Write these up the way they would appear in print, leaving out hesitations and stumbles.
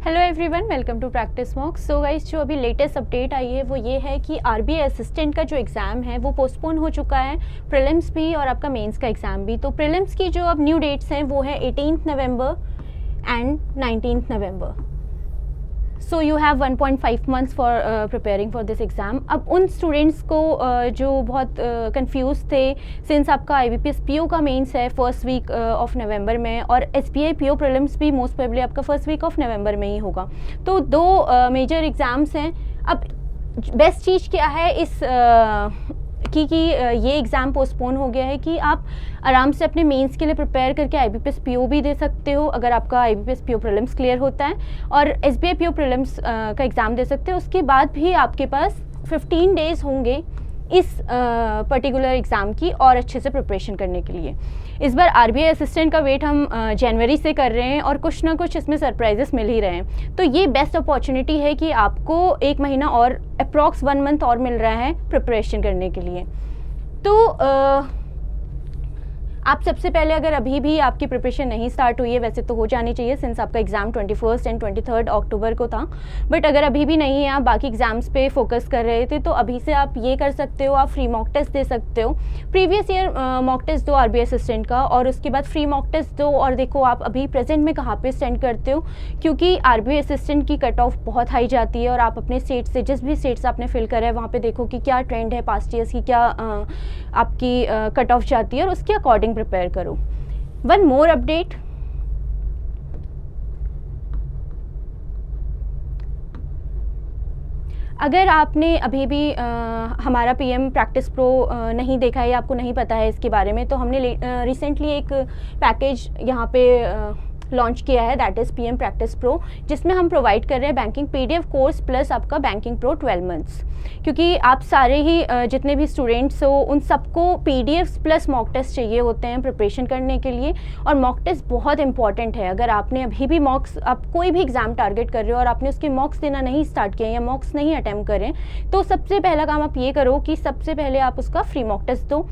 Hello everyone, welcome to practice mock. So guys, जो अभी latest update आई है वो ये है कि आरबीआई असिस्टेंट का जो एग्ज़ाम है वो पोस्टपोन हो चुका है, प्रीलिम्स भी और आपका मेंस का एग्ज़ाम भी। तो प्रीलिम्स की जो अब न्यू डेट्स हैं वो है 18 November and 19 November. So you have 1.5 months for preparing for this exam. अब उन स्टूडेंट्स को जो बहुत कंफ्यूज थे, सिंस आपका IBPS PO का मेंस है फर्स्ट वीक ऑफ नवंबर में और SBI PO प्रीलिम्स भी मोस्ट प्रोबेबली आपका फर्स्ट वीक ऑफ नवंबर में ही होगा। तो दो मेजर एग्ज़ाम्स हैं। अब बेस्ट चीज़ क्या है इस कि ये एग्ज़ाम पोस्टपोन हो गया है कि आप आराम से अपने मेंस के लिए प्रिपेयर करके IBPS PO भी दे सकते हो अगर आपका IBPS PO प्रीलिम्स क्लियर होता है, और SBI PO प्रीलिम्स का एग्ज़ाम दे सकते हो। उसके बाद भी आपके पास 15 डेज़ होंगे इस पर्टिकुलर एग्ज़ाम की और अच्छे से प्रिपरेशन करने के लिए। इस बार आरबीआई असिस्टेंट का वेट हम जनवरी से कर रहे हैं और कुछ ना कुछ इसमें सरप्राइजेस मिल ही रहे हैं। तो ये बेस्ट अपॉर्चुनिटी है कि आपको 1 महीना और अप्रॉक्स 1 मंथ और मिल रहा है प्रिपरेशन करने के लिए। तो आप सबसे पहले, अगर अभी भी आपकी प्रिपरेशन नहीं स्टार्ट हुई है, वैसे तो हो जानी चाहिए सिंस आपका एग्ज़ाम 21 एंड 23 अक्टूबर को था, बट अगर अभी भी नहीं है, आप बाकी एग्ज़ाम्स पे फोकस कर रहे थे, तो अभी से आप ये कर सकते हो, आप फ्री मॉक टेस्ट दे सकते हो। प्रीवियस ईयर मॉक टेस्ट दो आरबीआई असिस्टेंट का और उसके बाद फ्री मॉक टेस्ट दो, और देखो आप अभी प्रेजेंट में कहाँ पे स्टैंड करते हो, क्योंकि आरबीआई असिस्टेंट की कट ऑफ बहुत हाई जाती है और आप अपने स्टेट से, जिस भी स्टेट से आपने फिल करा है वहाँ पे देखो कि क्या ट्रेंड है पास्ट ईयर्स की, क्या आपकी कट ऑफ जाती है और उसके अकॉर्डिंग प्रिपेयर करो। वन मोर अपडेट, अगर आपने अभी भी हमारा PM प्रैक्टिस प्रो नहीं देखा है या आपको नहीं पता है इसके बारे में, तो हमने रिसेंटली एक पैकेज यहाँ पे लॉन्च किया है, that is PM practice pro, जिसमें हम प्रोवाइड कर रहे हैं बैंकिंग PDF कोर्स प्लस आपका बैंकिंग प्रो 12 मंथ्स। क्योंकि आप सारे ही जितने भी स्टूडेंट्स हो उन सबको PDFs प्लस मॉक टेस्ट चाहिए होते हैं प्रिपरेशन करने के लिए, और मॉक टेस्ट बहुत इंपॉर्टेंट है। अगर आपने अभी भी मॉक्स, आप कोई भी एग्ज़ाम टारगेट कर रहे हो और आपने उसके मॉक्स देना नहीं स्टार्ट किया या मॉक्स नहीं अटैम्प्ट करें, तो सबसे पहला काम आप ये करो कि सबसे पहले आप उसका फ्री मॉक टेस्ट दो,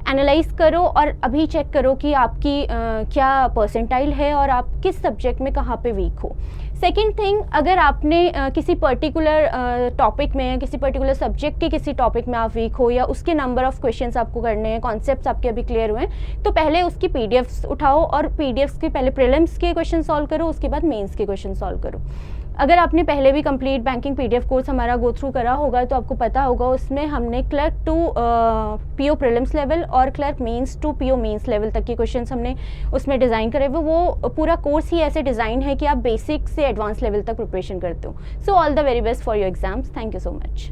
एनालाइज करो और अभी चेक करो कि आपकी क्या परसेंटाइल है और आप किस सब्जेक्ट में कहाँ पे वीक हो। सेकेंड थिंग, अगर आपने किसी पर्टिकुलर टॉपिक में, किसी पर्टिकुलर सब्जेक्ट के किसी टॉपिक में आप वीक हो या उसके नंबर ऑफ़ क्वेश्चंस आपको करने हैं, कॉन्सेप्ट्स आपके अभी क्लियर हुए हैं, तो पहले उसकी PDFs उठाओ और PDFs के पहले प्रीलिम्स के क्वेश्चन सॉल्व करो, उसके बाद मेंस के क्वेश्चन सॉल्व करो। अगर आपने पहले भी कंप्लीट बैंकिंग PDF कोर्स हमारा गो थ्रू करा होगा तो आपको पता होगा, उसमें हमने clerk to PO prelims level और clerk mains to PO mains level तक के क्वेश्चंस हमने उसमें डिज़ाइन करे हुए। वो पूरा कोर्स ही ऐसे डिज़ाइन है कि आप बेसिक से एडवांस लेवल तक प्रिपरेशन करते हो। So all the very best for your exams. Thank you so much.